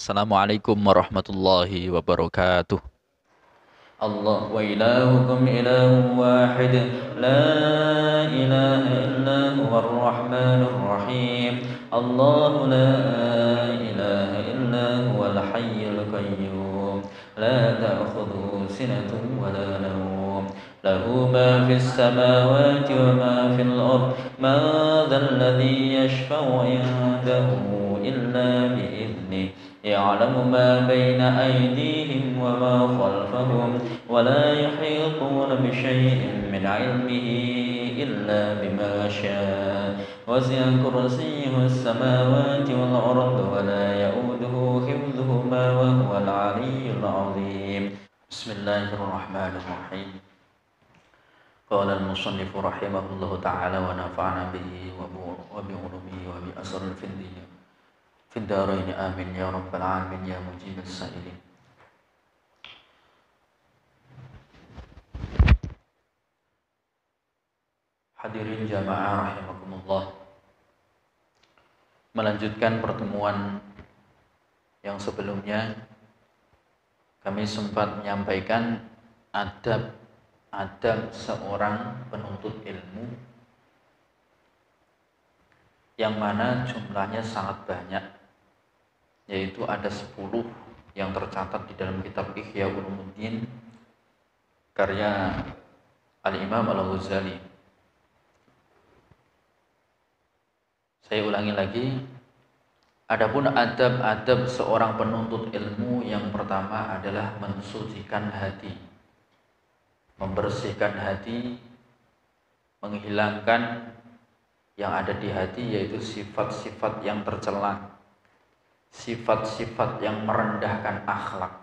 Assalamualaikum warahmatullahi wabarakatuh. الله وإلهكم إله واحد لا إله إلا هو الرحمن الرحيم الله لا إله إلا هو الحي القيوم لا تأخذه سنة ولا نوم له ما في السماوات وما في الأرض من ذا الذي يشفع عنده إلا بإذنه يعلم ما بين أيديهم وما خلفهم ولا يحيطون بشيء من علمه إلا بما شاء وسع كرسيه السماوات والأرض ولا يؤوده حفظهما وهو العلي العظيم بسم الله الرحمن الرحيم قال المصنف رحمه الله تعالى ونفعنا به وبعلومه وبأسر الفندية في الدارين آمين يا رب العالمين يا مجيب السائلين. Hadirin jamaah rahimakumullah. Melanjutkan pertemuan yang sebelumnya, kami sempat menyampaikan adab seorang penuntut ilmu yang mana jumlahnya sangat banyak, yaitu ada 10 yang tercatat di dalam kitab Ihya Ulumuddin karya Al-Imam Al-Ghazali. Saya ulangi lagi, adapun adab-adab seorang penuntut ilmu yang pertama adalah mensucikan hati, membersihkan hati, menghilangkan yang ada di hati, yaitu sifat-sifat yang tercela, sifat-sifat yang merendahkan akhlak.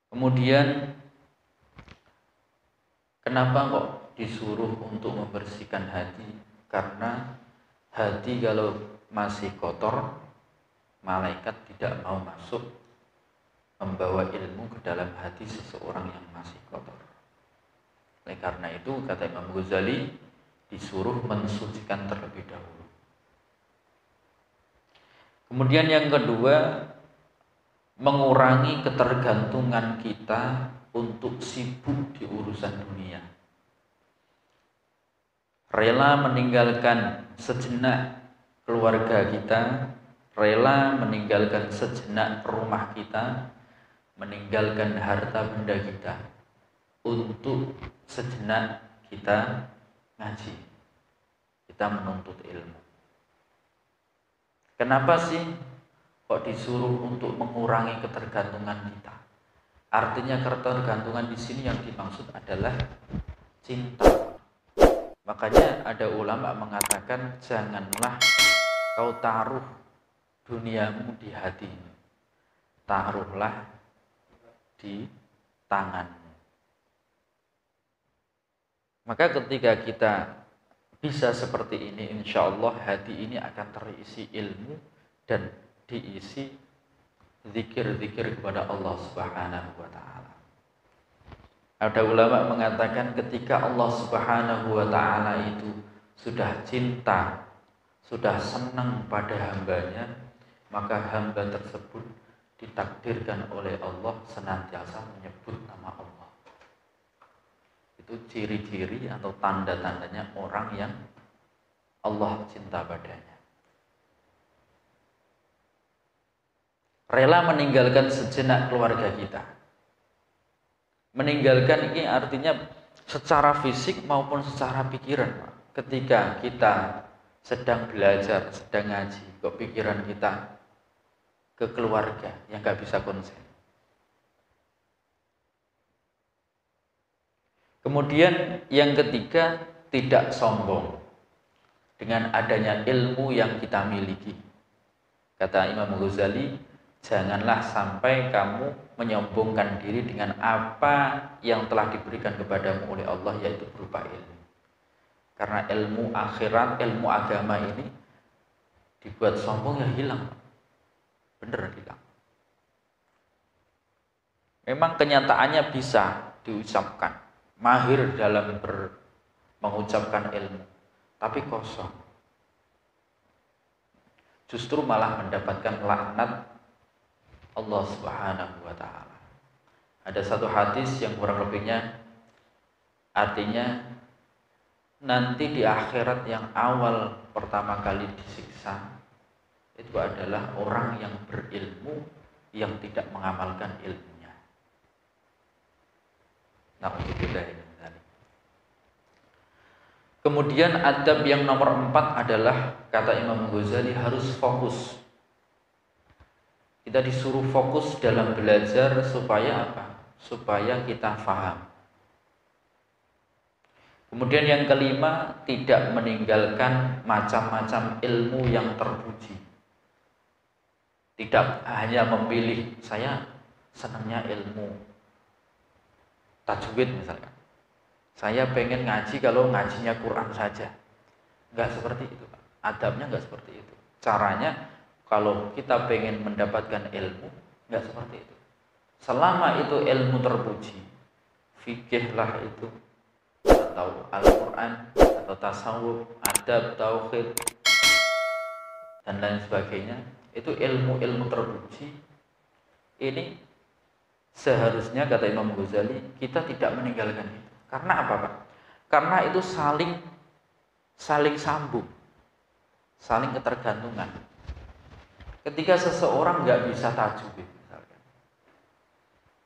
Kemudian kenapa kok disuruh untuk membersihkan hati? Karena hati kalau masih kotor, malaikat tidak mau masuk membawa ilmu ke dalam hati seseorang yang masih kotor. Oleh karena itu, kata Imam Ghazali, disuruh mensucikan terlebih dahulu. Kemudian yang kedua, mengurangi ketergantungan kita untuk sibuk di urusan dunia. Rela meninggalkan sejenak keluarga kita, rela meninggalkan sejenak rumah kita, meninggalkan harta benda kita untuk sejenak kita ngaji, kita menuntut ilmu. Kenapa sih kok disuruh untuk mengurangi ketergantungan kita? Artinya ketergantungan di sini yang dimaksud adalah cinta. Makanya ada ulama mengatakan, janganlah kau taruh duniamu di hati, taruhlah di tanganmu. Maka ketika kita bisa seperti ini, insya Allah hati ini akan terisi ilmu dan diisi zikir-zikir kepada Allah Subhanahu wa Ta'ala. Ada ulama mengatakan ketika Allah Subhanahu wa Ta'ala itu sudah cinta, sudah senang pada hambanya, maka hamba tersebut ditakdirkan oleh Allah senantiasa menyebut nama Allah. Itu ciri-ciri atau tanda-tandanya orang yang Allah cinta padanya. Rela meninggalkan sejenak keluarga kita. Meninggalkan ini artinya secara fisik maupun secara pikiran. Ketika kita sedang belajar, sedang ngaji, kok pikiran kita ke keluarga yang gak bisa konsen. Kemudian yang ketiga, tidak sombong dengan adanya ilmu yang kita miliki. Kata Imam Ghazali, janganlah sampai kamu menyombongkan diri dengan apa yang telah diberikan kepadamu oleh Allah, yaitu berupa ilmu. Karena ilmu akhirat, ilmu agama ini dibuat sombong ya hilang. Bener hilang. Memang kenyataannya bisa diucapkan, mahir dalam mengucapkan ilmu, tapi kosong. justru malah mendapatkan laknat Allah Subhanahu wa taala. Ada satu hadis yang kurang lebihnya artinya nanti di akhirat yang awal pertama kali disiksa itu adalah orang yang berilmu yang tidak mengamalkan ilmunya. Na'udzubillah min dzalik. Kemudian adab yang nomor 4 adalah, kata Imam Ghazali, harus fokus. Kita disuruh fokus dalam belajar supaya apa? Supaya kita faham. Kemudian yang kelima, tidak meninggalkan macam-macam ilmu yang terpuji. Tidak hanya memilih, saya senangnya ilmu tajwid misalkan. Saya pengen ngaji kalau ngajinya Quran saja. Enggak seperti itu, Pak. Adabnya enggak seperti itu. Caranya kalau kita pengen mendapatkan ilmu, enggak seperti itu. Selama itu ilmu terpuji, fikih lah itu, atau Al-Quran, atau tasawuf, adab, tauhid, dan lain sebagainya, itu ilmu-ilmu terpuji. Ini seharusnya, kata Imam Ghazali, kita tidak meninggalkan itu. Karena apa, Pak? Karena itu saling sambung, saling ketergantungan. Ketika seseorang nggak bisa tajwid, misalkan,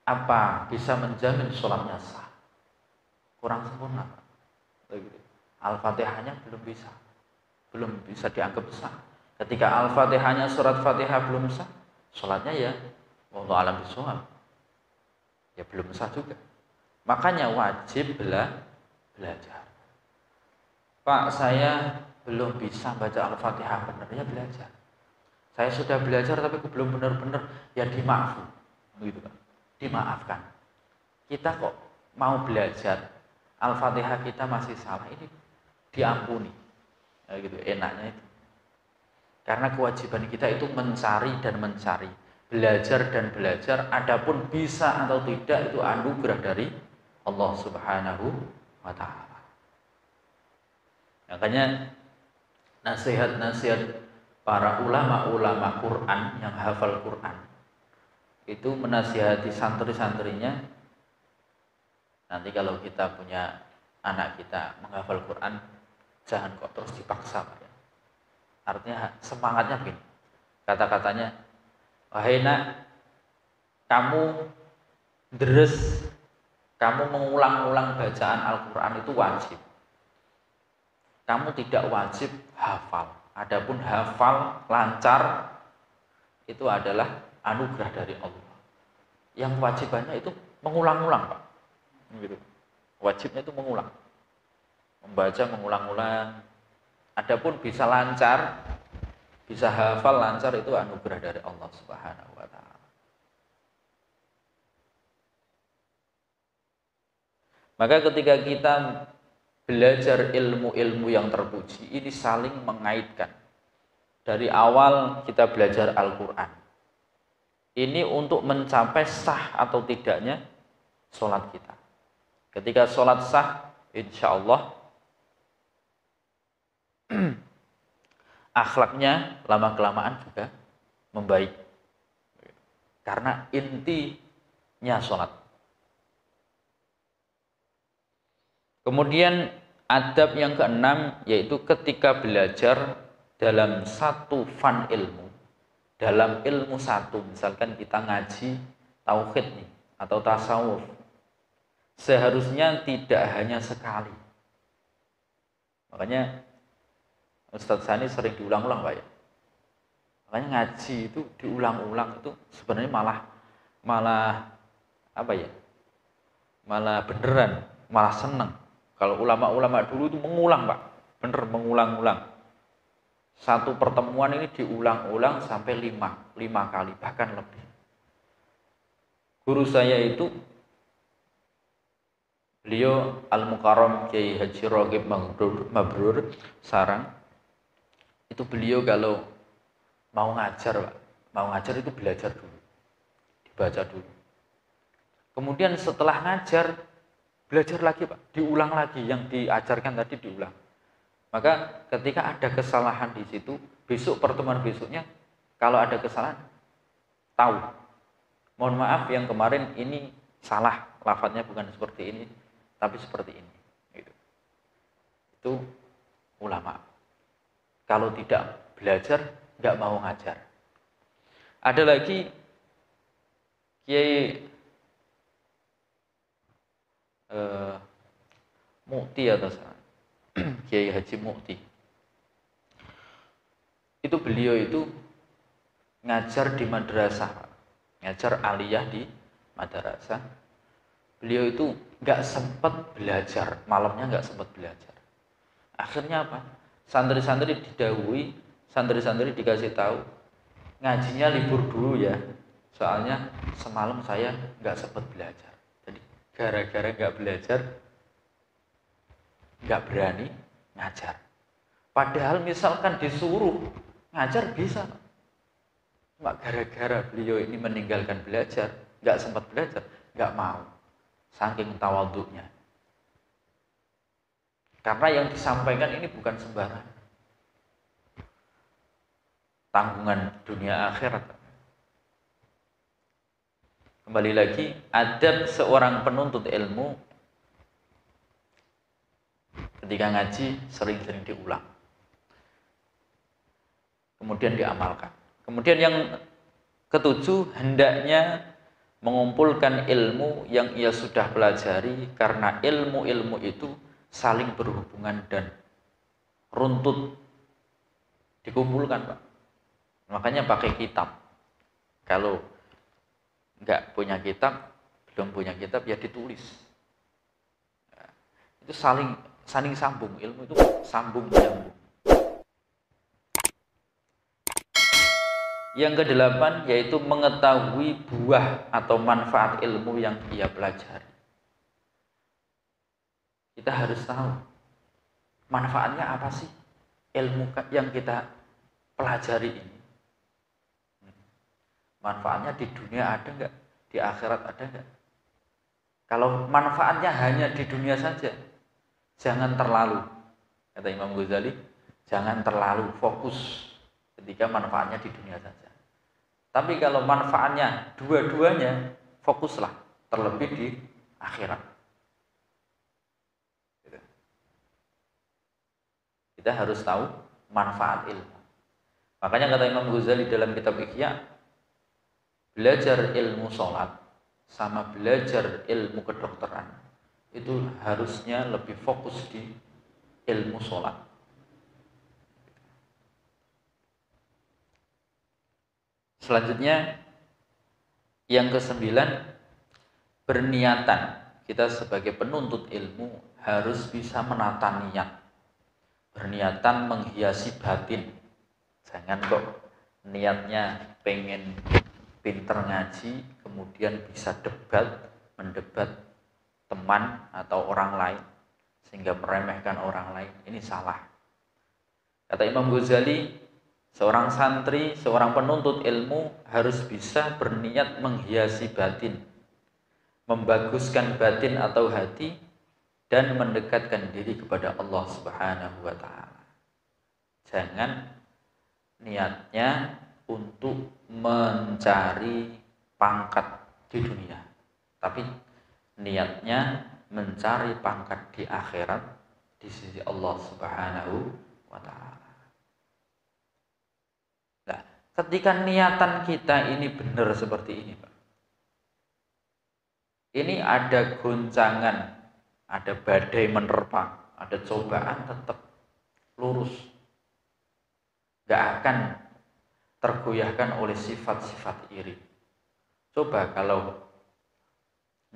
apa bisa menjamin sholatnya sah? Kurang sempurna, Pak. Al-Fatihahnya belum bisa dianggap sah. Ketika Al-Fatihahnya, surat Fatihah belum sah, sholatnya ya wallahu a'lam bishawab, ya belum sah juga. Makanya wajib belajar. Pak, saya belum bisa baca Al-Fatihah benar, ya belajar. Saya sudah belajar tapi belum benar-benar, ya dimaafkan, gitu kan? Dimaafkan. Kita kok mau belajar, Al-Fatihah kita masih salah, ini diampuni, ya gitu, enaknya itu. Karena kewajiban kita itu mencari dan mencari, belajar dan belajar. Adapun bisa atau tidak itu anugerah dari Allah Subhanahu wa taala. Makanya nasihat-nasihat para ulama-ulama Quran yang hafal Quran itu menasihati santri-santrinya, nanti kalau kita punya anak kita menghafal Quran, jangan kok terus dipaksa, Pak. Artinya semangatnya begini, kata-katanya, wahai nak, kamu deres, kamu mengulang-ulang bacaan Al-Quran itu wajib. Kamu tidak wajib hafal. Adapun hafal lancar itu adalah anugerah dari Allah. Yang wajibannya itu mengulang-ulang, Pak. Gitu. Wajibnya itu mengulang, membaca mengulang-ulang. Adapun bisa lancar, bisa hafal lancar, itu anugerah dari Allah Subhanahu wa taala. Maka ketika kita belajar ilmu-ilmu yang terpuji, ini saling mengaitkan. Dari awal kita belajar Al-Quran, ini untuk mencapai sah atau tidaknya sholat kita. Ketika sholat sah, insya Allah akhlaknya lama-kelamaan juga membaik. Karena intinya sholat. Kemudian adab yang keenam, yaitu ketika belajar dalam satu fan ilmu, dalam ilmu satu, misalkan kita ngaji tauhid nih, atau tasawuf, seharusnya tidak hanya sekali. Makanya Ustadz Sani sering diulang-ulang, Pak, ya. Makanya ngaji itu diulang-ulang itu sebenarnya malah apa ya? Malah beneran, malah seneng. Kalau ulama-ulama dulu itu mengulang, Pak. Bener mengulang-ulang. Satu pertemuan ini diulang-ulang sampai 5 kali, bahkan lebih. Guru saya itu, beliau Al-Mukarram Kiai Haji Ragib Mabrur Sarang. Itu beliau kalau mau ngajar, Pak, mau ngajar itu belajar dulu, dibaca dulu. Kemudian setelah ngajar, belajar lagi, Pak, diulang lagi, yang diajarkan tadi diulang. Maka ketika ada kesalahan di situ, besok pertemuan besoknya kalau ada kesalahan tahu. Mohon maaf yang kemarin ini salah, lafadznya bukan seperti ini, tapi seperti ini. Gitu. Itu ulama. Kalau tidak belajar, nggak mau ngajar. Ada lagi Kiai Mukti atau Kiai Haji Mukti. Itu beliau itu ngajar di madrasah, ngajar aliyah di madrasah. Beliau itu nggak sempat belajar, malamnya nggak sempat belajar. Akhirnya apa? Santri-santri didahului, santri-santri dikasih tahu, ngajinya libur dulu ya, soalnya semalam saya nggak sempat belajar. Jadi gara-gara nggak belajar, nggak berani ngajar. Padahal misalkan disuruh ngajar bisa, cuma gara-gara beliau ini meninggalkan belajar, nggak sempat belajar, nggak mau, saking tawadhunya. Karena yang disampaikan ini bukan sembarang, tanggungan dunia akhirat. Kembali lagi, adab seorang penuntut ilmu ketika ngaji sering-sering diulang, kemudian diamalkan. Kemudian yang ketujuh, hendaknya mengumpulkan ilmu yang ia sudah pelajari, karena ilmu-ilmu itu saling berhubungan dan runtut. Dikumpulkan, Pak. Makanya pakai kitab. Kalau nggak punya kitab, belum punya kitab, ya ditulis. Nah, itu saling sambung, ilmu itu sambung menyambung. Yang kedelapan yaitu mengetahui buah atau manfaat ilmu yang ia pelajari. Kita harus tahu manfaatnya apa sih ilmu yang kita pelajari ini. Manfaatnya di dunia ada nggak? Di akhirat ada nggak? Kalau manfaatnya hanya di dunia saja, jangan terlalu, kata Imam Ghazali, jangan terlalu fokus ketika manfaatnya di dunia saja. Tapi kalau manfaatnya dua-duanya, fokuslah terlebih di akhirat. Kita harus tahu manfaat ilmu. Makanya kata Imam Ghazali dalam kitab Ihya, belajar ilmu sholat sama belajar ilmu kedokteran itu harusnya lebih fokus di ilmu sholat. Selanjutnya yang ke-9, berniatan. Kita sebagai penuntut ilmu harus bisa menata niat. Berniatan menghiasi batin. Jangan kok niatnya pengen pinter ngaji, kemudian bisa mendebat teman atau orang lain, sehingga meremehkan orang lain. Ini salah. Kata Imam Ghazali, seorang santri, seorang penuntut ilmu harus bisa berniat menghiasi batin, membaguskan batin atau hati, dan mendekatkan diri kepada Allah Subhanahu wa ta'ala. Jangan niatnya untuk mencari pangkat di dunia, tapi niatnya mencari pangkat di akhirat di sisi Allah Subhanahu wa ta'ala. Nah, ketika niatan kita ini benar seperti ini, Pak, ini ada goncangan, ada badai menerpa, ada cobaan, tetap lurus, gak akan tergoyahkan oleh sifat-sifat iri. Coba kalau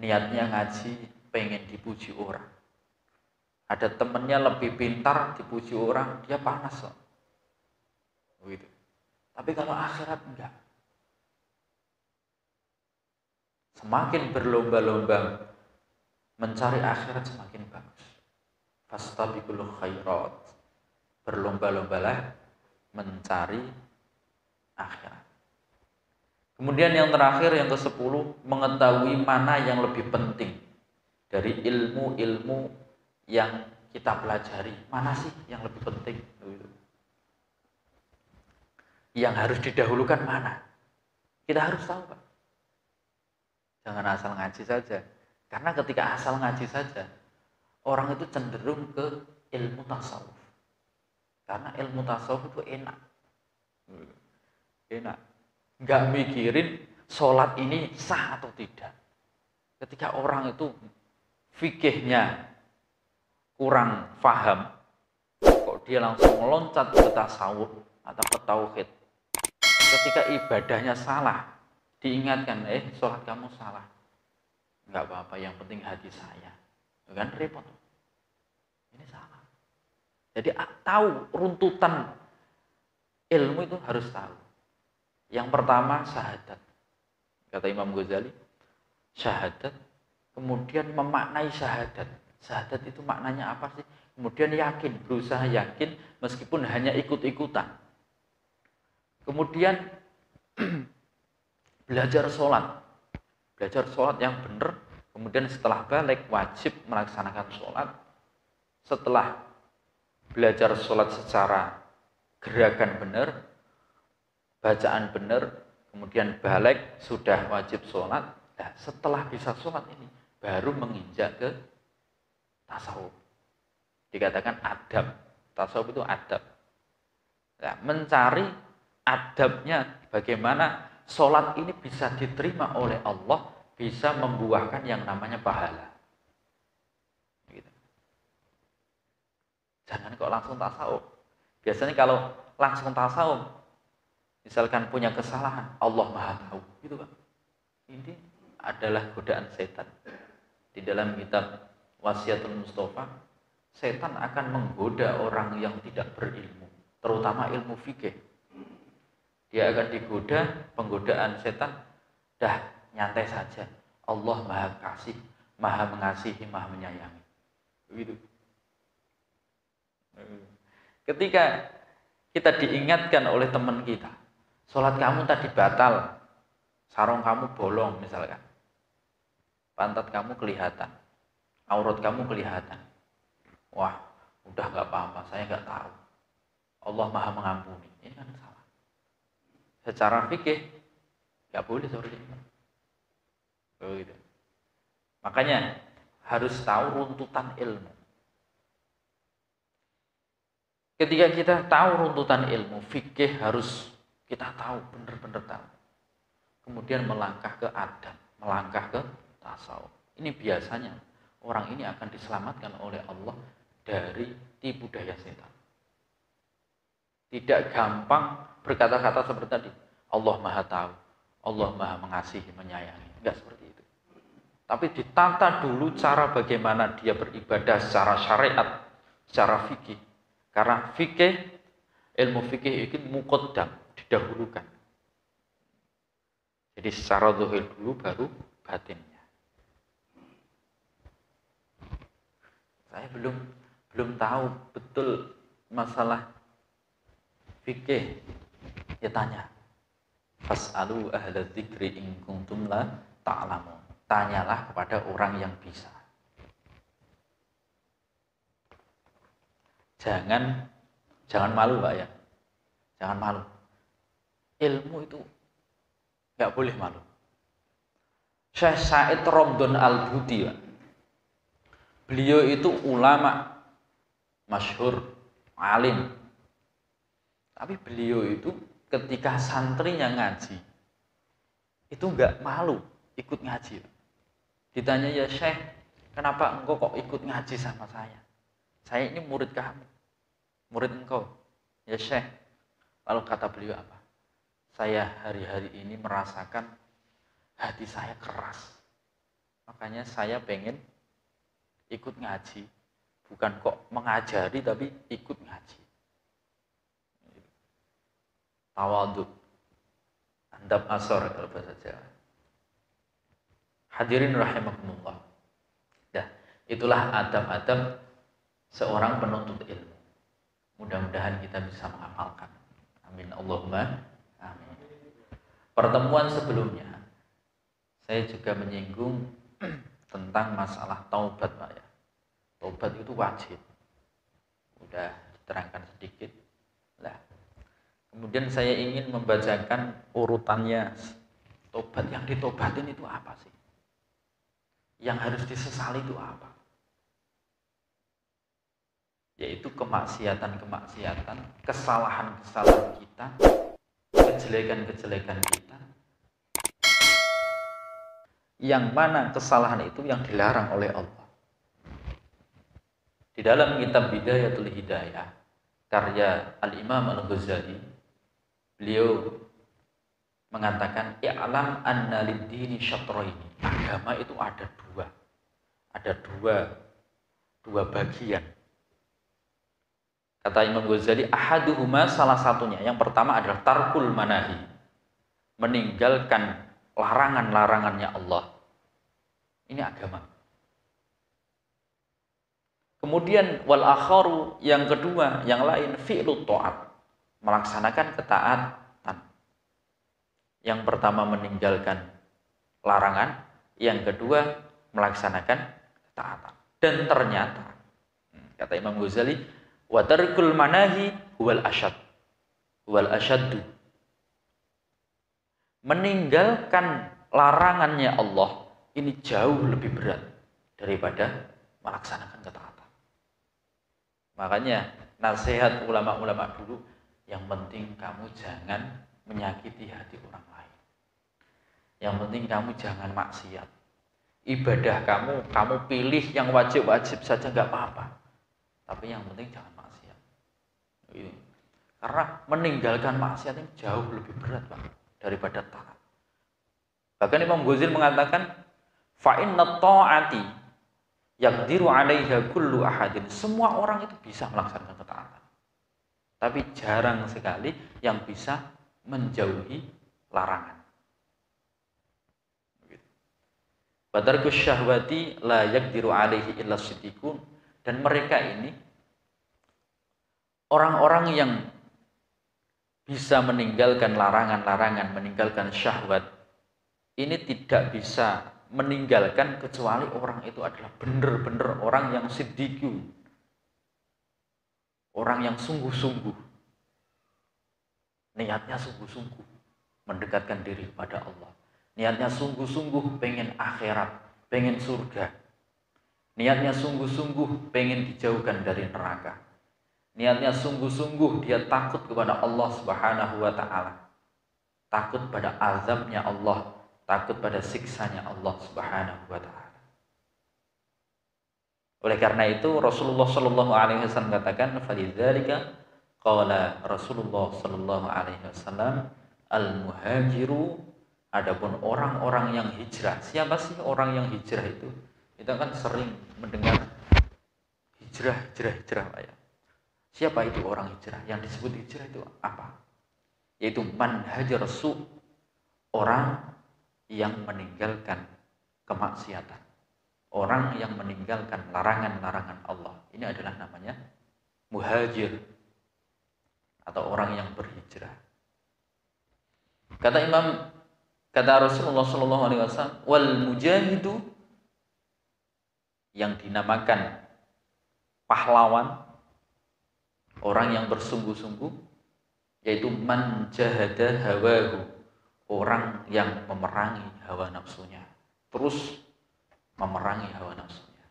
niatnya ngaji pengen dipuji orang, ada temennya lebih pintar dipuji orang, dia panas loh. Begitu. Tapi kalau akhirat enggak. Semakin berlomba-lomba mencari akhirat semakin bagus. Fastabiqul khairat. Berlomba-lombalah mencari akhirat. Kemudian yang terakhir, yang ke-10, mengetahui mana yang lebih penting dari ilmu-ilmu yang kita pelajari, mana sih yang lebih penting? Yang harus didahulukan mana? Kita harus tahu, Pak. Jangan asal ngaji saja. Karena ketika asal ngaji saja, orang itu cenderung ke ilmu tasawuf. Karena ilmu tasawuf itu enak. Enak. Nggak mikirin sholat ini sah atau tidak. Ketika orang itu fikihnya kurang paham, kok dia langsung meloncat ke tasawuf atau ke tauhid. Ketika ibadahnya salah, diingatkan, sholat kamu salah. Enggak apa-apa, yang penting hati saya. Kan repot. Ini salah. Jadi tahu runtutan ilmu itu harus tahu. Yang pertama syahadat. Kata Imam Ghazali, syahadat, kemudian memaknai syahadat. Syahadat itu maknanya apa sih? Kemudian yakin, berusaha yakin meskipun hanya ikut-ikutan. Kemudian belajar sholat yang benar. Kemudian setelah balik wajib melaksanakan sholat. Setelah belajar sholat secara gerakan benar, bacaan benar, kemudian balik sudah wajib sholat. Nah, setelah bisa sholat ini baru menginjak ke tasawuf. Dikatakan adab. Tasawuf itu adab. Nah, mencari adabnya bagaimana sholat ini bisa diterima oleh Allah, bisa membuahkan yang namanya pahala. Gitu. Jangan kok langsung tasawuf. Biasanya kalau langsung tasawuf, misalkan punya kesalahan, Allah Maha Tahu, gitu kan? Ini adalah godaan setan. Di dalam kitab Wasiatul Mustafa, setan akan menggoda orang yang tidak berilmu, terutama ilmu fikih. Dia akan digoda, penggodaan setan, dah nyantai saja. Allah Maha Kasih, Maha Mengasihi, Maha Menyayangi. Begitu. Ketika kita diingatkan oleh teman kita, sholat kamu tadi batal, sarung kamu bolong misalkan, pantat kamu kelihatan, aurat kamu kelihatan. Wah, udah gak apa-apa, saya gak tahu. Allah Maha Mengampuni. Ini kan salah. Secara fikih nggak boleh seperti itu. Begitu. Makanya harus tahu runtutan ilmu. Ketika kita tahu runtutan ilmu fikih, harus kita tahu, benar-benar tahu. Kemudian melangkah ke adab, melangkah ke tasawuf. Ini biasanya orang ini akan diselamatkan oleh Allah dari tipu daya setan. Tidak gampang berkata-kata seperti tadi, Allah Maha Tahu, Allah Maha Mengasihi, Menyayangi. Enggak seperti itu. Tapi ditata dulu cara bagaimana dia beribadah secara syariat, secara fikih. Karena fikih, ilmu fikih itu muqaddam, didahulukan. Jadi secara zahir dulu baru batinnya. Saya belum tahu betul masalah fikih, ya tanya. Fas'alu ahla dzikri in kuntum la ta'lamun. Tanyalah kepada orang yang bisa. Jangan malu, Pak ya. Jangan malu. Ilmu itu nggak boleh malu. Syekh Said Ramdhan Al-Buti, Pak. Beliau itu ulama masyhur, alim. Tapi beliau itu ketika santrinya ngaji, itu nggak malu ikut ngaji. Ditanya, ya Syekh, kenapa engkau kok ikut ngaji sama saya? Saya ini murid kamu, murid engkau. Ya Syekh, lalu kata beliau apa? Saya hari-hari ini merasakan hati saya keras. Makanya saya pengen ikut ngaji. Bukan kok mengajari, tapi ikut ngaji. Tawadhu, andab asor kalau bahasa Jawa. Hadirin rahimakumullah. Dah, itulah adab-adab seorang penuntut ilmu. Mudah-mudahan kita bisa mengamalkan. Amin Allahumma amin. Pertemuan sebelumnya saya juga menyinggung tentang masalah taubat, Pak ya. Taubat itu wajib. sudah diterangkan sedikit. Nah, kemudian saya ingin membacakan urutannya. Tobat yang ditobatin itu apa sih? Yang harus disesali itu apa? Yaitu kemaksiatan-kemaksiatan, kesalahan-kesalahan kita, kejelekan-kejelekan kita, yang mana kesalahan itu yang dilarang oleh Allah. Di dalam kitab Bidayatul Hidayah karya Al-Imam Al-Ghazali, beliau mengatakan i'lam anna lid-dini syatraini. Agama itu ada dua bagian. Kata Imam Ghazali, ahaduhuma, salah satunya, yang pertama adalah tarkul manahi, meninggalkan larangan-larangannya Allah. Ini agama. Kemudian wal akharu, yang kedua, yang lain, fi'lut ta'at, melaksanakan ketaatan. Yang pertama meninggalkan larangan, yang kedua melaksanakan ketaatan. Dan ternyata kata Imam Ghazali, wa tarkul manahi huwal asyaddu. Meninggalkan larangannya Allah ini jauh lebih berat daripada melaksanakan ketaatan. Makanya nasihat ulama-ulama dulu, yang penting kamu jangan menyakiti hati orang lain. Yang penting kamu jangan maksiat. Ibadah kamu pilih yang wajib-wajib saja nggak apa-apa. Tapi yang penting jangan maksiat. Karena meninggalkan maksiat ini jauh lebih berat, Pak, daripada taat. Bahkan Imam Ghazali mengatakan, fa inna ta'ati yaqdiru 'alaiha kullu ahadin. Semua orang itu bisa melaksanakan ketaatan. Tapi jarang sekali yang bisa menjauhi larangan. Batarkus syahwati la yaqdiru 'alaihi illa siddiqun. Dan mereka ini orang-orang yang bisa meninggalkan larangan-larangan, meninggalkan syahwat, ini tidak bisa meninggalkan kecuali orang itu adalah benar-benar orang yang siddiqun, orang yang sungguh-sungguh, niatnya sungguh-sungguh mendekatkan diri kepada Allah, niatnya sungguh-sungguh pengen akhirat, pengen surga, niatnya sungguh-sungguh pengen dijauhkan dari neraka, niatnya sungguh-sungguh dia takut kepada Allah Subhanahu wa ta'ala, takut pada azabnya Allah, takut pada siksanya Allah Subhanahu wa ta'ala. Oleh karena itu Rasulullah sallallahu alaihi wasallam katakan, falidzalika qala Rasulullah sallallahu alaihi wasallam, al-muhajiru, adapun orang-orang yang hijrah. Siapa sih orang yang hijrah itu? Kita kan sering mendengar hijrah Pak ya. Siapa itu orang hijrah? Yang disebut hijrah itu apa? Yaitu man hajar su, orang yang meninggalkan kemaksiatan, orang yang meninggalkan larangan-larangan Allah. Ini adalah namanya muhajir, atau orang yang berhijrah. Kata Rasulullah sallallahu alaihi wasallam, wal mujahidu, yang dinamakan pahlawan, orang yang bersungguh-sungguh, yaitu man jahada hawahu, orang yang memerangi hawa nafsunya, terus memerangi hawa nafsunya.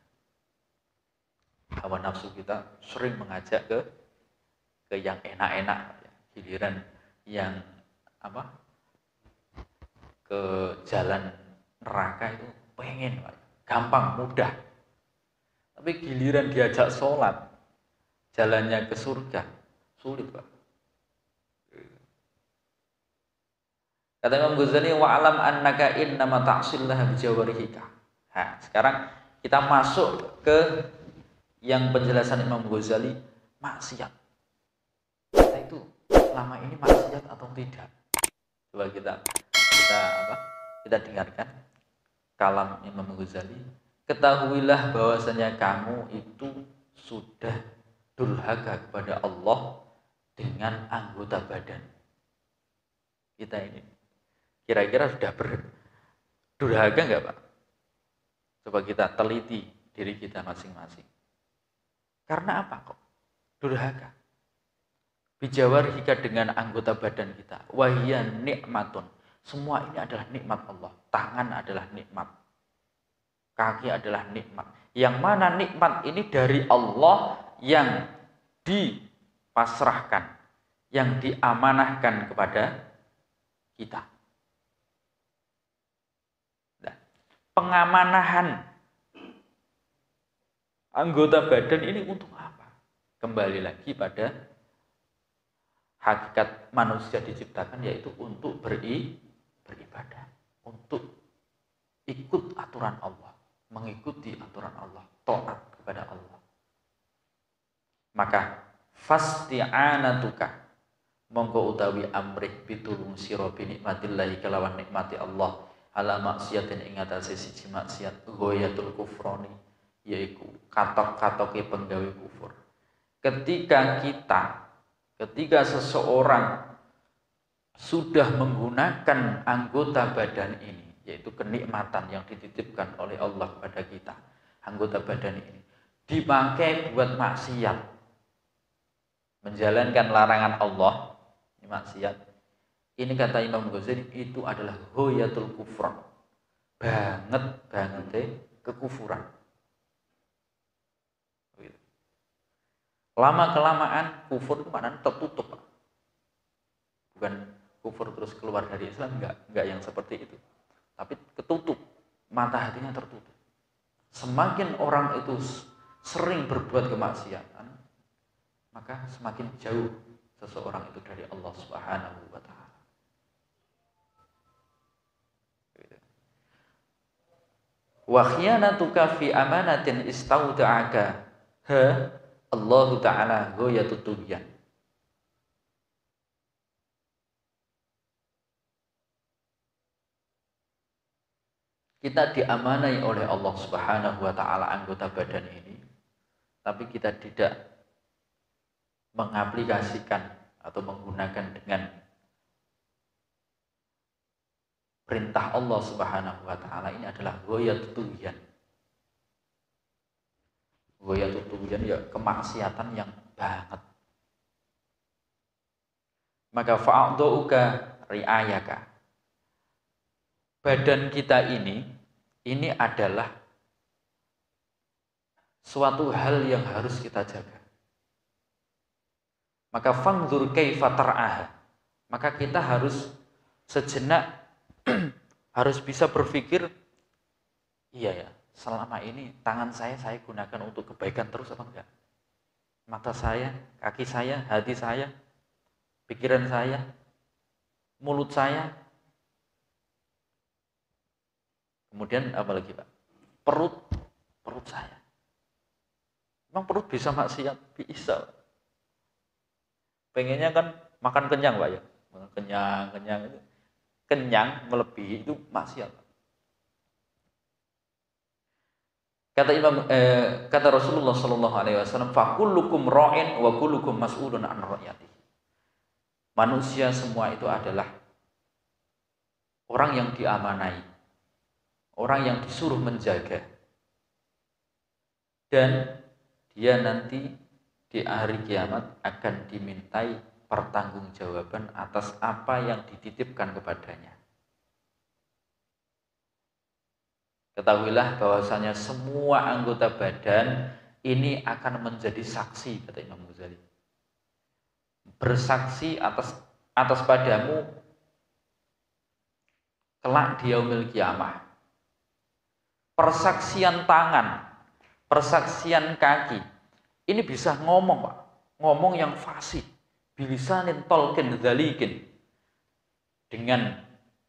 Hawa nafsu kita sering mengajak ke yang enak-enak, giliran yang ke jalan neraka itu pengen, gampang, mudah. Tapi giliran diajak sholat, jalannya ke surga, sulit, Pak. Kata Imam Ghazali, wa'alam annaka innama ta'sillaha bijawarihika. Nah, sekarang kita masuk ke yang penjelasan Imam Ghazali, maksiat. Kita itu selama ini maksiat atau tidak? Coba kita dengarkan kalam Imam Ghazali. Ketahuilah bahwasanya kamu itu sudah durhaka kepada Allah dengan anggota badan. Kita ini kira-kira sudah berdurhaka enggak, Pak? Coba kita teliti diri kita masing-masing. Karena apa kok? durhaka. Bijawarhika dengan anggota badan kita. Wahiya nikmatun. Semua ini adalah nikmat Allah. Tangan adalah nikmat. Kaki adalah nikmat. Yang mana nikmat ini dari Allah yang dipasrahkan, yang diamanahkan kepada kita. Nah, pengamanahan anggota badan ini untuk apa? Kembali lagi pada hakikat manusia diciptakan, yaitu untuk beribadah, untuk ikut aturan Allah, mengikuti aturan Allah, taat kepada Allah. Maka fasti'anatuka, monggo utawi amrih pitulung sira bi nikmatillahi kelawan nikmati Allah ala maksiatin ing atase siji maksiat ghayatul kufroni, yaiku katok-katoke penggawe kufur. Ketika seseorang sudah menggunakan anggota badan ini, yaitu kenikmatan yang dititipkan oleh Allah kepada kita, anggota badan ini dipakai buat maksiat, menjalankan larangan Allah, ini maksiat. Ini kata Imam Ghazali, itu adalah ghayatul kufran, banget kekufuran. Lama-kelamaan kufur itu maknanya tertutup. Bukan kufur terus keluar dari Islam, enggak yang seperti itu. Tapi ketutup, mata hatinya tertutup. Semakin orang itu sering berbuat kemaksiatan, maka semakin jauh seseorang itu dari Allah Subhanahu wa taala. Wa khiyanatuka fi amanatin istauda'aka Allah Ta'ala ghayatut tughyan. Kita diamanai oleh Allah Subhanahu wa taala anggota badan ini, tapi kita tidak mengaplikasikan atau menggunakan dengan perintah Allah Subhanahu wa taala, ini adalah ghayatut tughyan. Ghayatut tughyan ya kemaksiatan yang banget. Maka fa'dhu'uka ri'ayaka. Badan kita ini adalah suatu hal yang harus kita jaga. Maka fangzur kaifa tar'aha. Maka kita harus sejenak harus bisa berpikir, iya ya, selama ini tangan saya gunakan untuk kebaikan terus apa enggak? Mata saya, kaki saya, hati saya, pikiran saya, mulut saya, kemudian apa lagi Pak? Perut saya. Emang perut bisa maksiat? Bisa. Pengennya kan makan kenyang Pak ya. Kenyang melebihi itu maksiat. Kata Rasulullah sallallahu alaihi wasallam, fa kullukum ra'in wa kullukum mas'ulun an ra'yatihi. Manusia semua itu adalah orang yang diamanai, orang yang disuruh menjaga. Dan dia nanti di hari kiamat akan dimintai pertanggungjawaban atas apa yang dititipkan kepadanya. Ketahuilah bahwasanya semua anggota badan ini akan menjadi saksi, kata Imam Ghazali. Bersaksi atas padamu kelak di yaumil kiamah. Persaksian tangan, persaksian kaki, ini bisa ngomong Pak, ngomong yang fasih, bilisanin tolkin dzalikin, dengan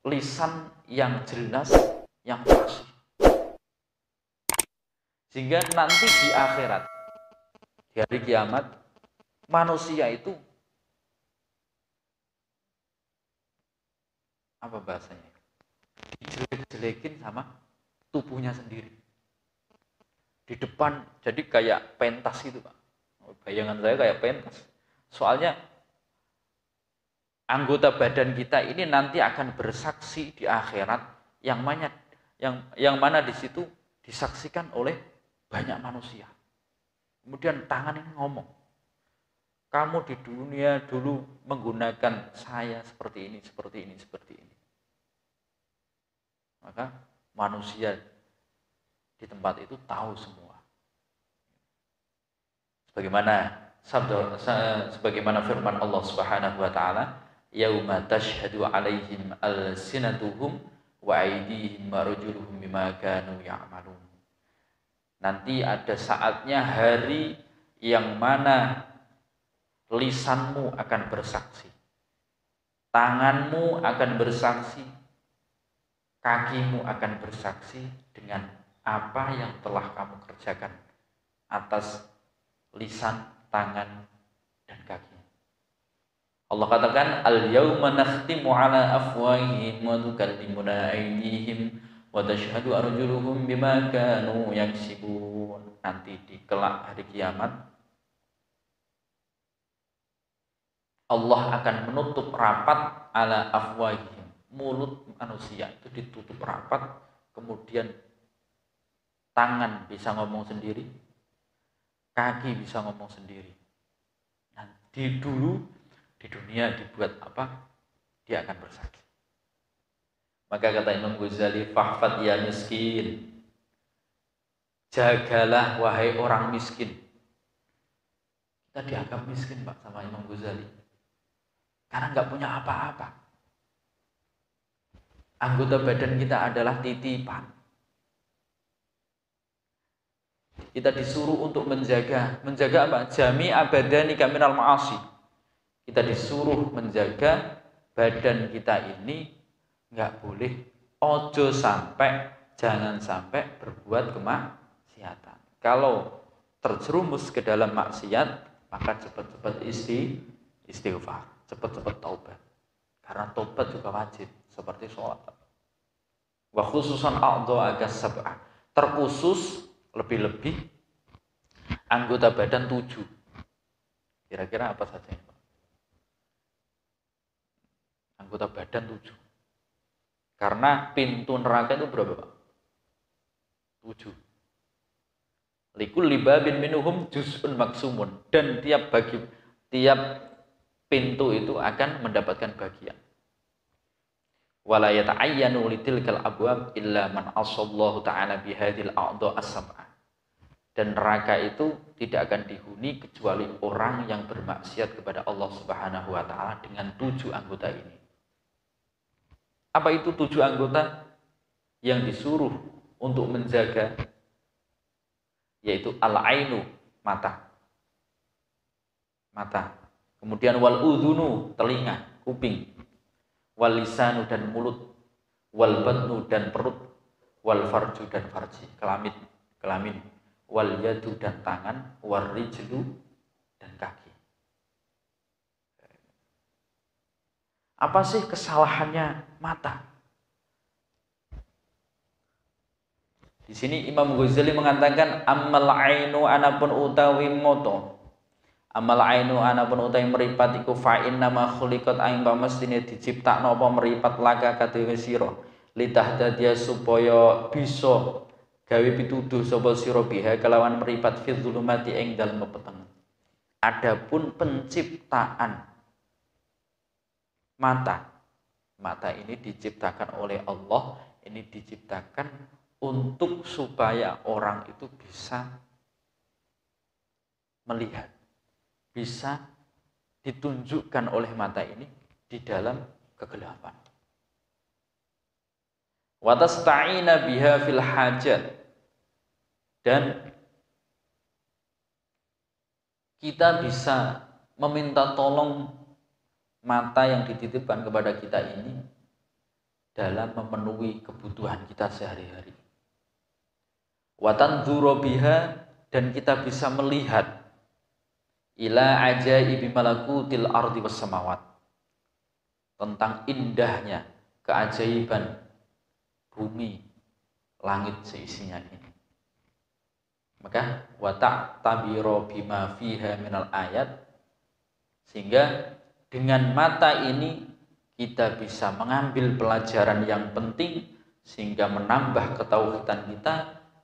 lisan yang jelas, yang fasih. Sehingga nanti di akhirat, di hari kiamat, manusia itu apa bahasanya? Dijelek-jelekin sama tubuhnya sendiri. Di depan jadi kayak pentas itu Pak. Bayangan saya kayak pentas. Soalnya anggota badan kita ini nanti akan bersaksi di akhirat yang mana di situ disaksikan oleh banyak manusia. Kemudian tangan ini ngomong. kamu di dunia dulu menggunakan saya seperti ini, seperti ini, seperti ini. Maka manusia di tempat itu tahu semua. Sebagaimana firman Allah Subhanahu wa taala, "Yauma tashhadu 'alaihim alsinatuhum wa aydihim wa arjuluhum bima kanu ya'malun." Nanti ada saatnya hari yang mana lisanmu akan bersaksi, tanganmu akan bersaksi, kakimu akan bersaksi dengan apa yang telah kamu kerjakan atas lisan, tangan, dan kaki. Allah katakan, "Al-yawma nakhtimu ala afwahihim wa tukallimuna aydihim wa tashhadu arjuluhum bima kanu yaksibun." Nanti di kelak hari kiamat Allah akan menutup rapat ala afwahihim. Mulut manusia itu ditutup rapat, kemudian tangan bisa ngomong sendiri, kaki bisa ngomong sendiri. Nah, di dunia dibuat apa? Dia akan bersaksi. Maka kata Imam Ghazali, "Fahfad ya miskin." Jagalah wahai orang miskin. Kita dianggap miskin, Pak, sama Imam Ghazali. Karena nggak punya apa-apa. Anggota badan kita adalah titipan. Kita disuruh untuk menjaga apa? Jami abadani kaminal ma'asi. Kita disuruh menjaga badan kita ini nggak boleh, jangan sampai berbuat kemaksiatan. Kalau terjerumus ke dalam maksiat, maka cepat-cepat istighfar, cepat-cepat taubat. Karena taubat juga wajib, seperti sholat. Wa khususan a'dha'aka sab'ah. Terkhusus lebih-lebih anggota badan 7. Kira-kira apa saja ini, Pak? Anggota badan 7. Karena pintu neraka itu berapa, Pak? 7. Likulli babin minhum juz'un maksumun. Dan tiap pintu itu akan mendapatkan bagian. Wala yata'ayyanu litilkal abwab illa man asallahu ta'ala bihadil a'dha as-sab'ah. Dan neraka itu tidak akan dihuni kecuali orang yang bermaksiat kepada Allah Subhanahu wa taala dengan 7 anggota ini. Apa itu 7 anggota yang disuruh untuk menjaga? Yaitu al-ainu, mata. Kemudian wal udhunu, telinga, kuping. Wal lisanu, dan mulut. Wal batnu, dan perut. Wal farju, dan farji, kelamin. Wal yadu, dan tangan. Wal rijlu, dan kaki. Apa sih kesalahannya mata? Di sini Imam Ghazali mengatakan, ammal ainu anapun utawi moto. Amal ainu anapun utawi meripat iku fa inna ma khuliqat aing pamestine diciptakno apa meripat laka kadhewe sira litahdadiya supaya bisa gawe pituduh sapa sira biha kelawan meripat fi dzulumati ing dalem peteng. Adapun penciptaan mata ini diciptakan oleh Allah, ini diciptakan untuk supaya orang itu bisa melihat, bisa ditunjukkan oleh mata ini di dalam kegelapan. Wa tasta'ina biha fil hajat, dan kita bisa meminta tolong mata yang dititipkan kepada kita ini dalam memenuhi kebutuhan kita sehari-hari. Wa tanzuru biha, dan kita bisa melihat ila ajaibi malakutil ardi was samawat, tentang indahnya keajaiban bumi, langit seisinya ini. Maka wa ta'tabiru bima fiha minal ayat, sehingga dengan mata ini kita bisa mengambil pelajaran yang penting sehingga menambah ketauhidan kita,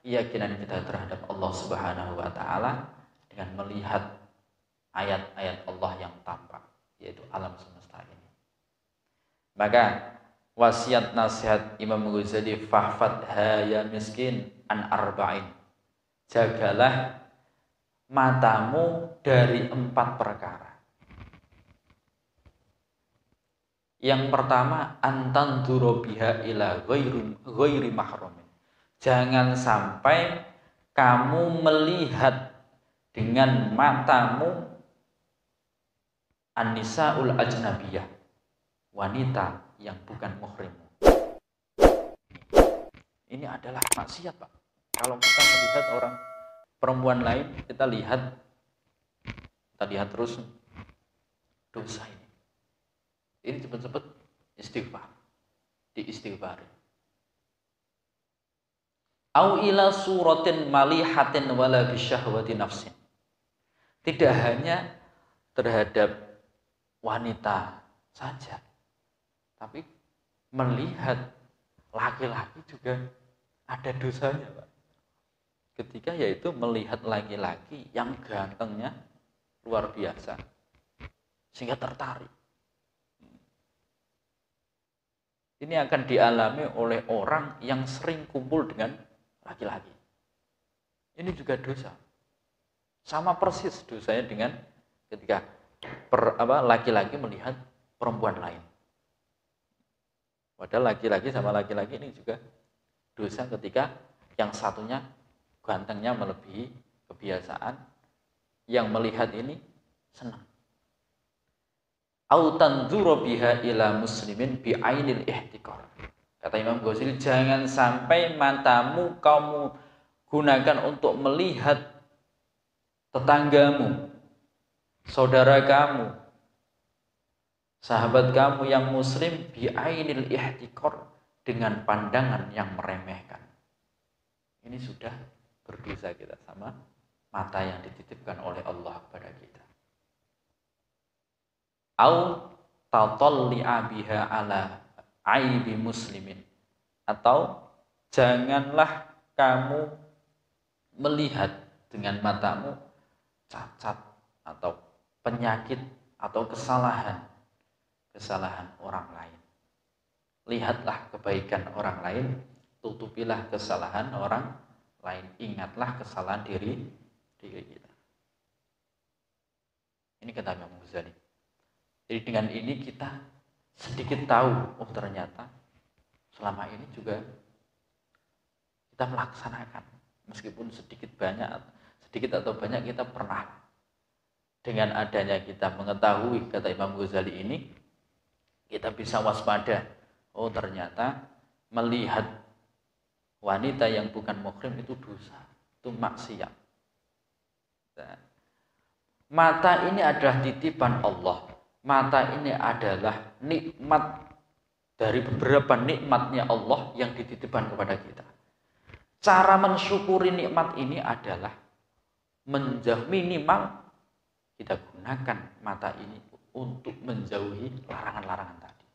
keyakinan kita terhadap Allah Subhanahu wa taala dengan melihat ayat-ayat Allah yang tampak, yaitu alam semesta ini. Maka wasiat nasihat Imam Ghazali, fahfad ya miskin an arba'in, jagalah matamu dari 4 perkara. Yang pertama, antan biha ila ghairi mahramin. Jangan sampai kamu melihat dengan matamu an-nisaul ajnabiyah, wanita yang bukan muhrimmu. Ini adalah maksiat, Pak. Kalau kita melihat orang perempuan lain, kita lihat terus dosa ini. Ini cepat-cepat istighfar, diistighfari. Au ila suratin malihatin wala bisyahwati nafsin. Tidak hanya terhadap wanita saja, tapi melihat laki-laki juga ada dosanya, Pak. Ketika yaitu melihat laki-laki yang gantengnya luar biasa, sehingga tertarik. Ini akan dialami oleh orang yang sering kumpul dengan laki-laki. Ini juga dosa. Sama persis dosanya dengan ketika laki-laki melihat perempuan lain. Padahal laki-laki sama laki-laki ini juga dosa ketika yang satunya gantengnya melebihi kebiasaan, yang melihat ini senang. Au tanzuru biha ila muslimin bi ainil ihtikar. Kata Imam Ghazali, jangan sampai matamu kamu gunakan untuk melihat tetanggamu, saudara kamu, sahabat kamu yang muslim bi ainil ihtikar, dengan pandangan yang meremehkan. Ini sudah berdosa kita sama mata yang dititipkan oleh Allah kepada kita. Au tatalli'a biha ala aibi muslimin, atau janganlah kamu melihat dengan matamu cacat atau penyakit atau kesalahan orang lain. Lihatlah kebaikan orang lain, tutupilah kesalahan orang lain. Ingatlah kesalahan diri kita. Ini kata Imam Ghazali. Jadi dengan ini kita sedikit tahu, oh ternyata selama ini juga kita melaksanakan, meskipun sedikit atau banyak kita pernah. Dengan adanya kita mengetahui kata Imam Ghazali ini, kita bisa waspada. Oh ternyata melihat wanita yang bukan muhrim itu dosa, itu maksiat. Nah, mata ini adalah titipan Allah. Mata ini adalah nikmat dari beberapa nikmatnya Allah yang dititipkan kepada kita. Cara mensyukuri nikmat ini adalah minimal kita gunakan mata ini untuk menjauhi larangan-larangan tadi.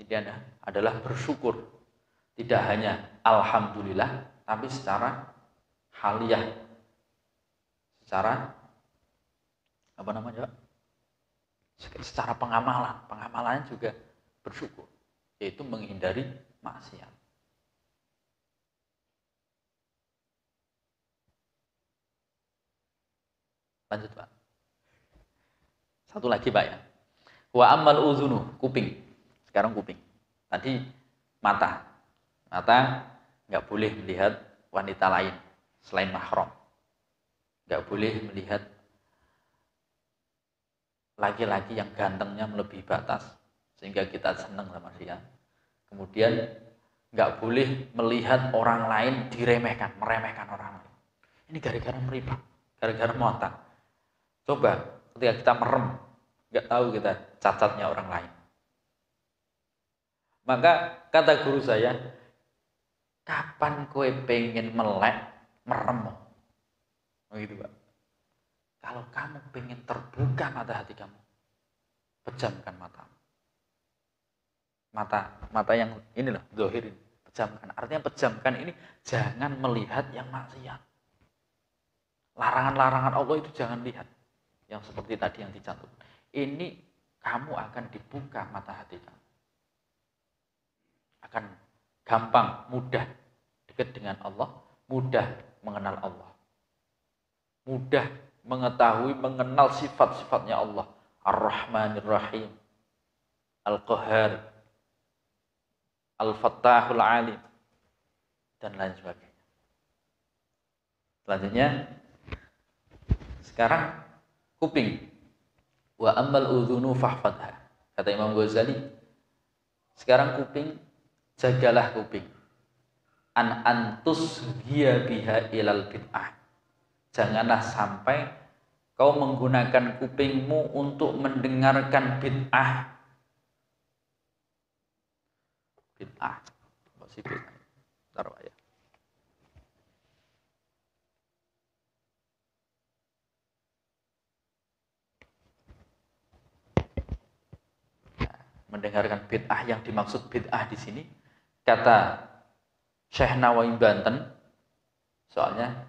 Ini adalah bersyukur. Tidak hanya alhamdulillah, tapi secara haliyah, secara secara pengamalannya juga bersyukur, yaitu menghindari maksiat. Lanjut, Pak. Satu lagi, Pak, ya. Wa ammal uzunu, kuping. Sekarang kuping. Tadi mata nggak boleh melihat wanita lain selain mahram. Nggak boleh melihat laki-laki yang gantengnya melebihi batas sehingga kita senang sama dia. Kemudian nggak boleh melihat orang lain meremehkan orang lain. Ini gara-gara meriba, gara-gara mata. Coba ketika kita merem, nggak tahu kita cacatnya orang lain. Maka kata guru saya, kapan kowe pengen merem? Begitu, Pak. Kalau kamu pengen terbuka mata hati kamu, pejamkan matamu. Mata yang inilah, zohirin, pejamkan. Artinya pejamkan ini jangan melihat yang maksiat. Larangan-larangan Allah itu jangan lihat. Yang seperti tadi yang dicantumkan. Ini kamu akan dibuka mata hati kamu. Akan gampang, mudah dekat dengan Allah, mudah mengenal Allah. Mudah mengetahui, mengenal sifat-sifatnya Allah. Ar-Rahmanir Rahim, Al-Qahhar, Al-Fattahul Alim, dan lain sebagainya. Selanjutnya, sekarang kuping. Wa ammal udhunu fahfadha. Kata Imam Ghazali, sekarang kuping, jagalah kuping. An antus hiya biha ilal bid'ah. Janganlah sampai kau menggunakan kupingmu untuk mendengarkan bid'ah. Bid'ah. Apa sih bid'ah? Taruh ya. Mendengarkan bid'ah, yang dimaksud bid'ah di sini kata Syekh Nawawi Banten, soalnya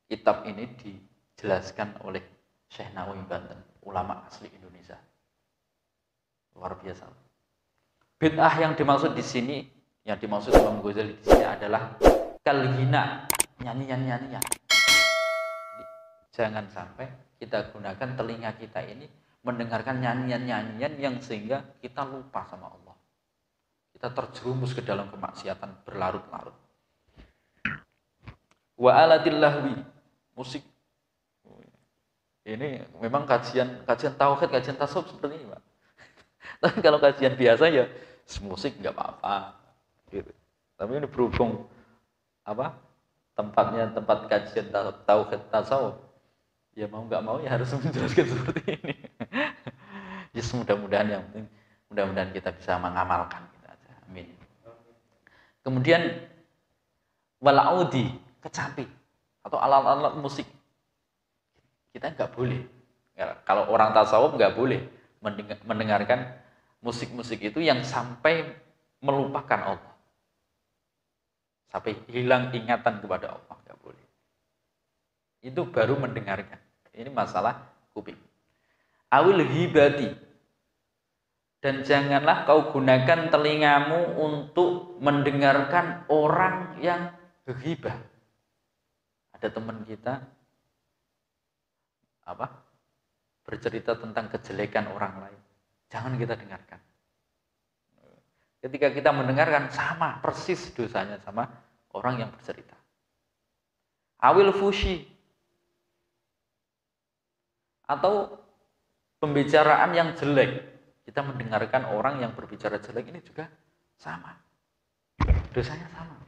kitab ini dijelaskan oleh Syekh Nawawi Banten, ulama asli Indonesia. Luar biasa. Bid'ah yang dimaksud di sini, yang dimaksud Imam Ghazali di sini adalah kalhina, nyanyian-nyanyian. Jangan sampai kita gunakan telinga kita ini mendengarkan nyanyian-nyanyian yang sehingga kita lupa sama Allah. Kita terjerumus ke dalam kemaksiatan berlarut-larut. Wa alatil lahwi, musik. Ini memang kajian tauhid, kajian tasawuf seperti ini, Pak. Tapi kalau kajian biasa ya musik nggak apa-apa gitu. Tapi ini berhubung tempatnya tempat kajian tauhid tasawuf, ya mau nggak mau ya harus menjelaskan seperti ini. Ya mudah-mudahan, yang penting mudah-mudahan kita bisa mengamalkan gitu aja. Amin. Kemudian walaudi, kecapi atau alat-alat musik, kita nggak boleh. Kalau orang tasawuf nggak boleh mendengarkan musik-musik itu yang sampai melupakan Allah, sampai hilang ingatan kepada Allah, nggak boleh. Itu baru mendengarkan. Ini masalah kuping. Awil hibati, dan janganlah kau gunakan telingamu untuk mendengarkan orang yang ghibah. Ada teman kita bercerita tentang kejelekan orang lain, jangan kita dengarkan. Ketika kita mendengarkan, sama persis dosanya sama orang yang bercerita. Awil fushi, atau pembicaraan yang jelek. Kita mendengarkan orang yang berbicara jelek, ini juga sama, dosanya sama.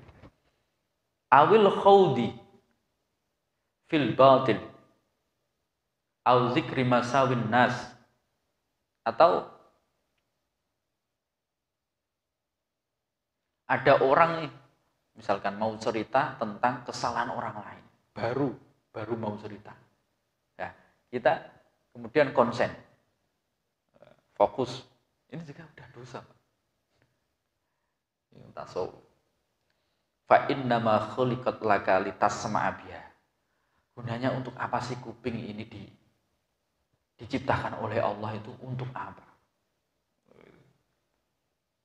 Awil khawdi fil batil au zikri masawin nas, atau ada orang nih, misalkan mau cerita tentang kesalahan orang lain, baru mau cerita. Nah, kita kemudian konsen, fokus, ini juga udah dosa. Ini tasawuf. Fa innama khuliqat laka litasma'a biha. Gunanya untuk apa sih kuping ini diciptakan oleh Allah itu untuk apa?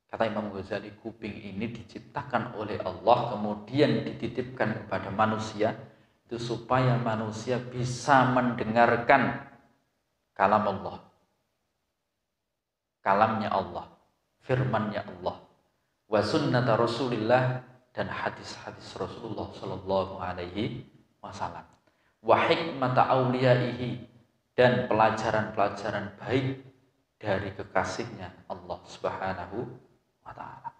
Kata Imam Ghazali, kuping ini diciptakan oleh Allah kemudian dititipkan kepada manusia itu supaya manusia bisa mendengarkan kalam Allah, kalamnya Allah, firmannya Allah, wa sunnata Rasulillah, dan hadis-hadis Rasulullah Sallallahu Alaihi Wasallam, wa hikmata auliyaihi, dan pelajaran-pelajaran baik dari kekasihnya Allah Subhanahu wa Ta'ala.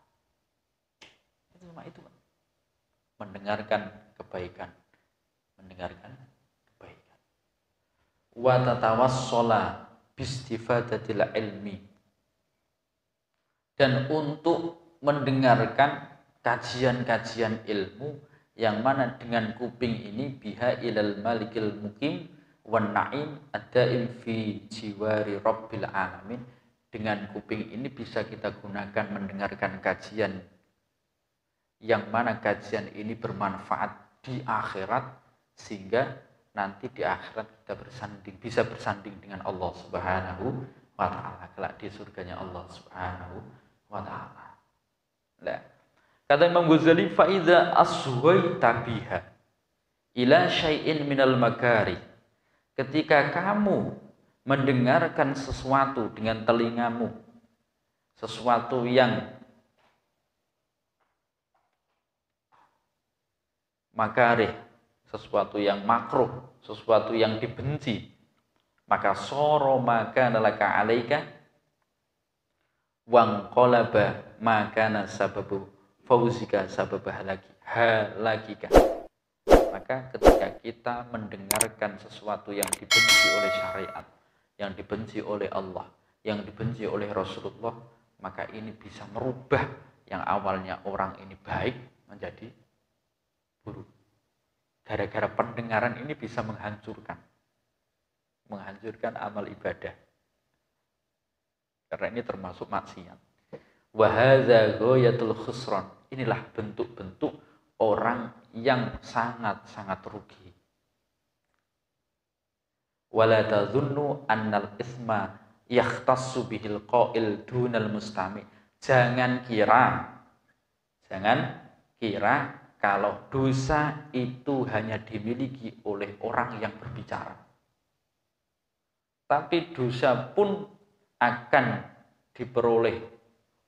Itu cuma itu, mendengarkan kebaikan, mendengarkan kebaikan. Wa tatawassala bistifadatil ilmi, dan untuk mendengarkan kajian-kajian ilmu yang mana dengan kuping ini biha ilal malikil mukim wan na'im ad-daim fi jiwari rabbil alamin. Dengan kuping ini bisa kita gunakan mendengarkan kajian yang mana kajian ini bermanfaat di akhirat, sehingga nanti di akhirat kita bisa bersanding dengan Allah Subhanahu wa ta'ala, kelak di surganya Allah Subhanahu wa ta'ala. Nah, kata Imam Ghazali, fa idza aswaita biha ila syai'in minal makari, ketika kamu mendengarkan sesuatu dengan telingamu, sesuatu yang makarih, sesuatu yang makruh, sesuatu yang dibenci, maka soro maka nalaka alaika wang qalaba maka nasababu fauzika sababah halakika. Maka ketika kita mendengarkan sesuatu yang dibenci oleh syariat, yang dibenci oleh Allah, yang dibenci oleh Rasulullah, maka ini bisa merubah yang awalnya orang ini baik menjadi buruk. Gara-gara pendengaran ini bisa menghancurkan amal ibadah. Karena ini termasuk maksiat. Wa hadza ghayatul khusran. Inilah bentuk-bentuk orang yang sangat-sangat rugi. Wala tadhunnu annal isma yakhtassu bihil qail dunal mustami. Jangan kira kalau dosa itu hanya dimiliki oleh orang yang berbicara. Tapi dosa pun akan diperoleh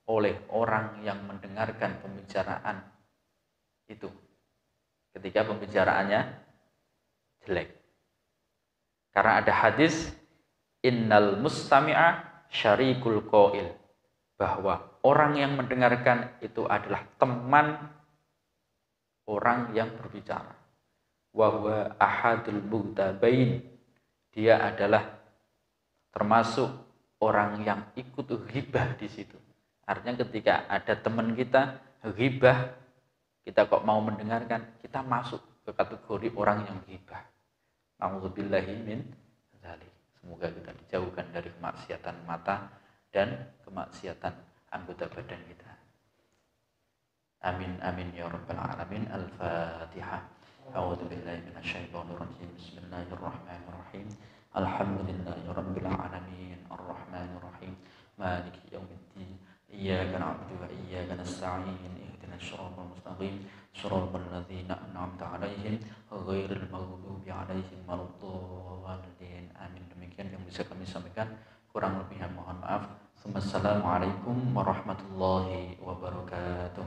oleh orang yang mendengarkan pembicaraan itu ketika pembicaraannya jelek. Karena ada hadis innal mustami'a syarikul qail, bahwa orang yang mendengarkan itu adalah teman orang yang berbicara. Wa huwa ahadul mughtabain, dia adalah termasuk orang yang ikut ghibah di situ. Artinya ketika ada teman kita ghibah, kita kok mau mendengarkan, kita masuk ke kategori orang yang ghibah. Nauzubillahi min dzalik. Semoga kita dijauhkan dari kemaksiatan mata dan kemaksiatan anggota badan kita. Amin amin ya rabbal alamin. Al-Fatihah. A'udzubillahi minasyaitonir rajim. Bismillahirrahmanirrahim. Alhamdulillahi rabbil alamin. Arrahmanir rahim. Maliki yaumiddin. Iyyaka na'budu wa iyyaka nasta'in. Ihdinas siratal mustaqim. Siratal ladzina an'amta 'alaihim ghairil maghdubi 'alaihim waladdallin. Amin. Demikian yang bisa kami sampaikan, kurang lebihnya mohon maaf. Wassalamualaikum warahmatullahi wabarakatuh.